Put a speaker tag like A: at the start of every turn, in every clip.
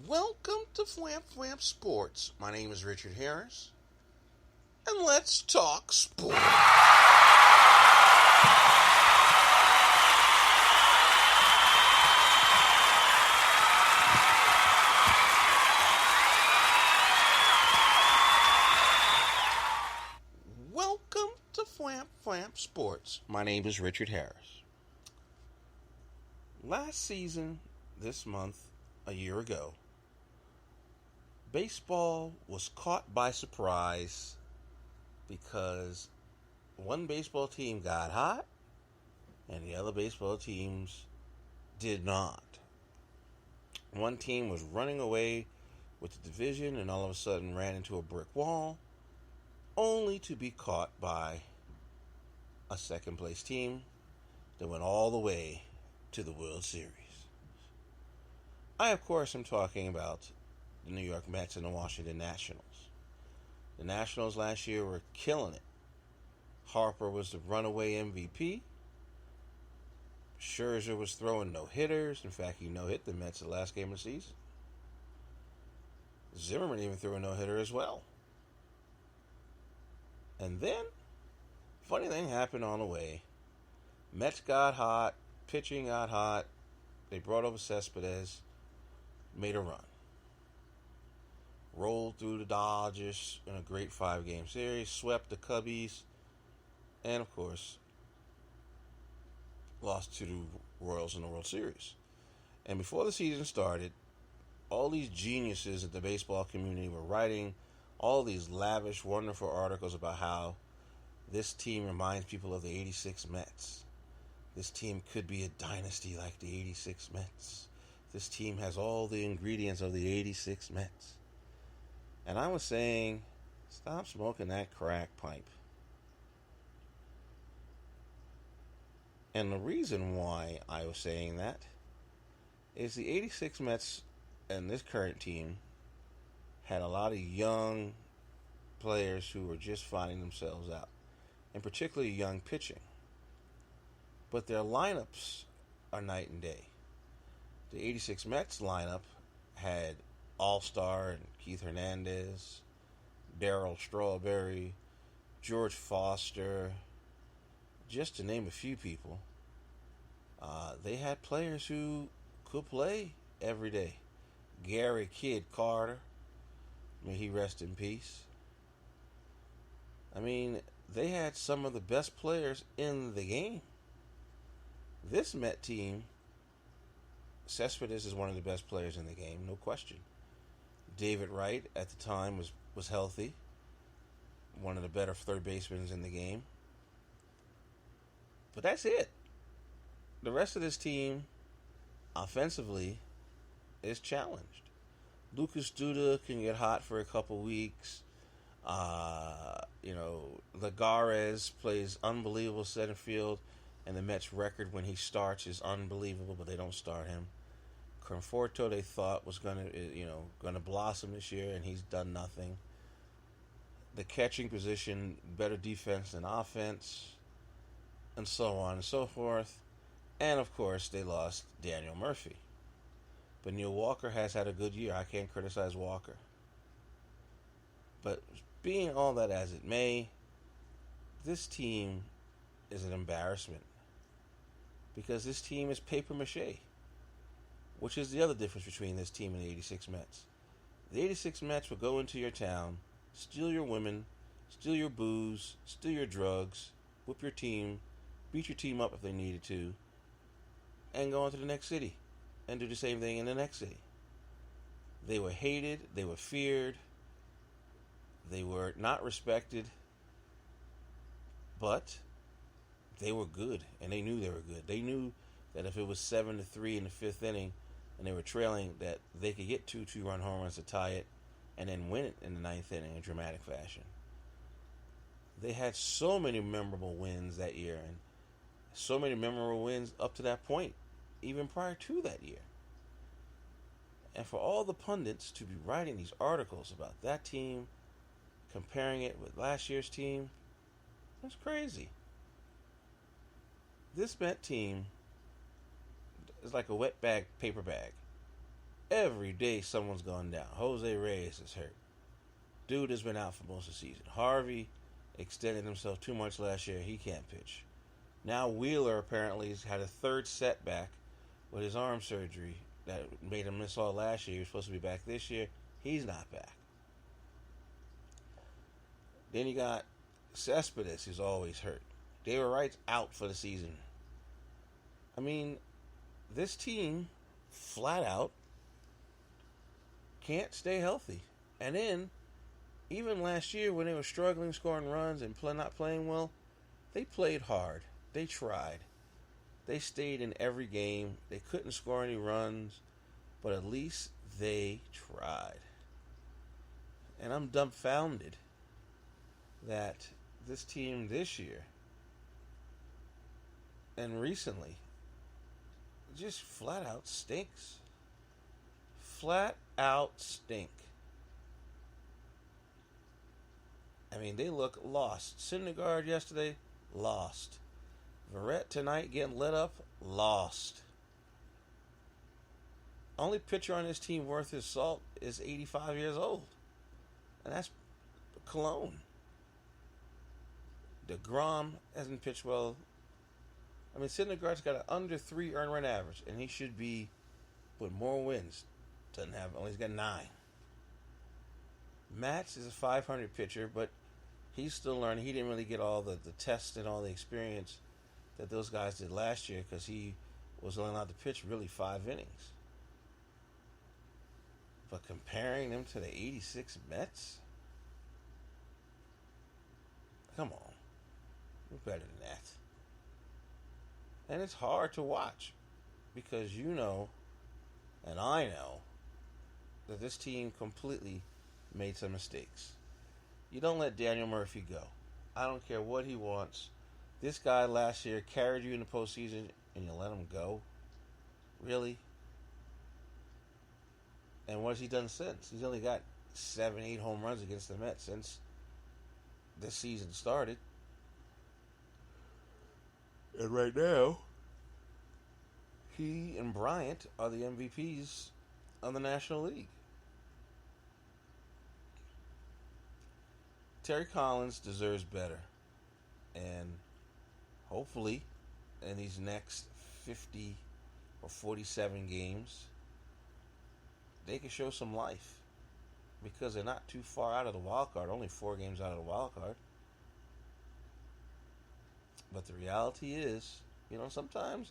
A: Welcome to Flamp Flamp Sports. My name is Richard Harris, and let's talk sports. Welcome to Flamp Flamp Sports. My name is Richard Harris. Last season, this month, a year ago, baseball was caught by surprise because one baseball team got hot and the other baseball teams did not. One team was running away with the division and all of a sudden ran into a brick wall, only to be caught by a second place team that went all the way to the World Series. I, of course, am talking about the New York Mets and the Washington Nationals. The Nationals last year were killing it. Harper was the runaway MVP. Scherzer was throwing no-hitters. In fact, he no-hit the Mets the last game of the season. Zimmerman even threw a no-hitter as well. And then, funny thing happened on the way. Mets got hot. Pitching got hot. They brought over Cespedes. Made a run. Rolled through the Dodgers in a great 5-game series. Swept the Cubbies. And, of course, lost to the Royals in the World Series. And before the season started, all these geniuses in the baseball community were writing all these lavish, wonderful articles about how this team reminds people of the 86 Mets. This team could be a dynasty like the 86 Mets. This team has all the ingredients of the 86 Mets. And I was saying, stop smoking that crack pipe. And the reason why I was saying that is the 86 Mets and this current team had a lot of young players who were just finding themselves out, and particularly young pitching. But their lineups are night and day. The 86 Mets lineup had All-Star and Keith Hernandez, Darryl Strawberry, George Foster, just to name a few people. They had players who could play every day. Gary Kid Carter, may he rest in peace. I mean, they had some of the best players in the game. This Met team, Cespedes is one of the best players in the game, no question. David Wright at the time was healthy, one of the better third basemen in the game. But that's it. The rest of this team, offensively, is challenged. Lucas Duda can get hot for a couple weeks. Lagares plays unbelievable center field, and the Mets' record when he starts is unbelievable, but they don't start him. Conforto they thought was gonna blossom this year, and he's done nothing. The catching position, better defense than offense, and so on and so forth. And of course, they lost Daniel Murphy. But Neil Walker has had a good year. I can't criticize Walker. But being all that as it may, this team is an embarrassment. Because this team is paper mache. Which is the other difference between this team and the 86 Mets. The 86 Mets will go into your town, steal your women, steal your booze, steal your drugs, whip your team, beat your team up if they needed to, and go on to the next city and do the same thing in the next city. They were hated, they were feared, they were not respected, but they were good, and they knew they were good. They knew that if it was 7-3 in the fifth inning and they were trailing, that they could get 2 2-run home runs to tie it and then win it in the ninth inning in dramatic fashion. They had so many memorable wins that year, and so many memorable wins up to that point, even prior to that year. And for all the pundits to be writing these articles about that team, comparing it with last year's team, that's crazy. This Met team is like a wet bag, paper bag. Every day someone's gone down. Jose Reyes is hurt. Dude has been out for most of the season. Harvey extended himself too much last year. He can't pitch. Now Wheeler apparently has had a third setback with his arm surgery that made him miss all last year. He was supposed to be back this year. He's not back. Then you got Cespedes, who's always hurt. David Wright's out for the season. I mean, this team, flat out, can't stay healthy. And then, even last year when they were struggling, scoring runs, and not playing well, they played hard. They tried. They stayed in every game. They couldn't score any runs, but at least they tried. And I'm dumbfounded that this team this year and recently just flat out stinks. Flat out stink. I mean, they look lost. Syndergaard yesterday, lost. Verrett tonight getting lit up, lost. Only pitcher on this team worth his salt is 85 years old. And that's Cologne. DeGrom hasn't pitched well. I mean, Syndergaard's got an under 3 earned run average, and he should be with more wins. Doesn't have, only he's got 9. Matz is a 500 pitcher, but he's still learning. He didn't really get all the tests and all the experience that those guys did last year because he was only allowed to pitch really 5 innings. But comparing them to the 86 Mets? Come on. We're better than that. And it's hard to watch because you know, and I know, that this team completely made some mistakes. You don't let Daniel Murphy go. I don't care what he wants. This guy last year carried you in the postseason and you let him go? Really? And what has he done since? He's only got 7, 8 home runs against the Mets since the season started. And right now, he and Bryant are the MVPs of the National League. Terry Collins deserves better. And hopefully, in these next 50 or 47 games, they can show some life. Because they're not too far out of the wild card. Only 4 games out of the wild card. But the reality is, you know, sometimes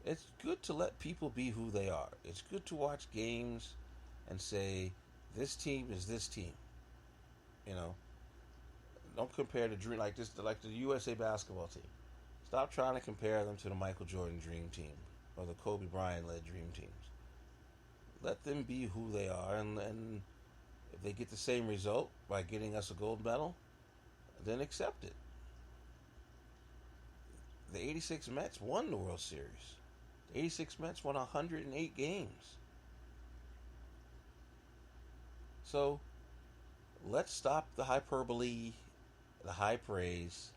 A: it's good to let people be who they are. It's good to watch games and say, this team is this team. You know, don't compare the dream like the USA basketball team. Stop trying to compare them to the Michael Jordan Dream Team or the Kobe Bryant led Dream Teams. Let them be who they are, and if they get the same result by getting us a gold medal, then accept it. The 86 Mets won the World Series. The 86 Mets won 108 games. So, let's stop the hyperbole, the high praise,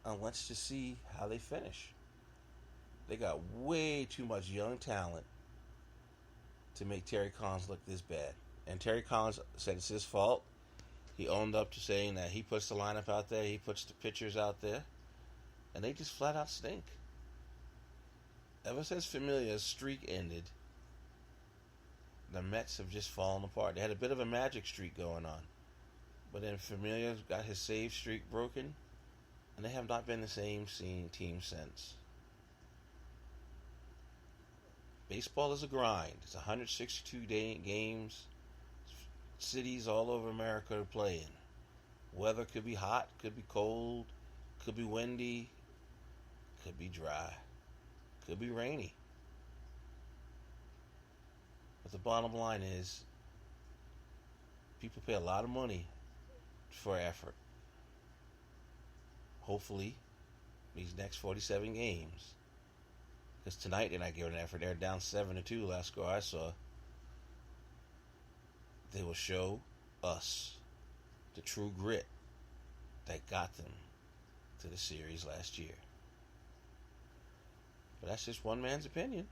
A: and let's just see how they finish. They got way too much young talent to make Terry Collins look this bad. And Terry Collins said it's his fault. He owned up to saying that he puts the lineup out there, he puts the pitchers out there, and they just flat out stink. Ever since Familia's streak ended, the Mets have just fallen apart. They had a bit of a magic streak going on, but then Familia got his save streak broken, and they have not been the same team since. Baseball is a grind. It's 162 games. Cities all over America are playing. Weather could be hot, could be cold, could be windy, could be dry, could be rainy. But the bottom line is, people pay a lot of money for effort. Hopefully, these next 47 games, because tonight they're not giving an effort. They're down 7-2 last score I saw. They will show us the true grit that got them to the series last year. But that's just one man's opinion.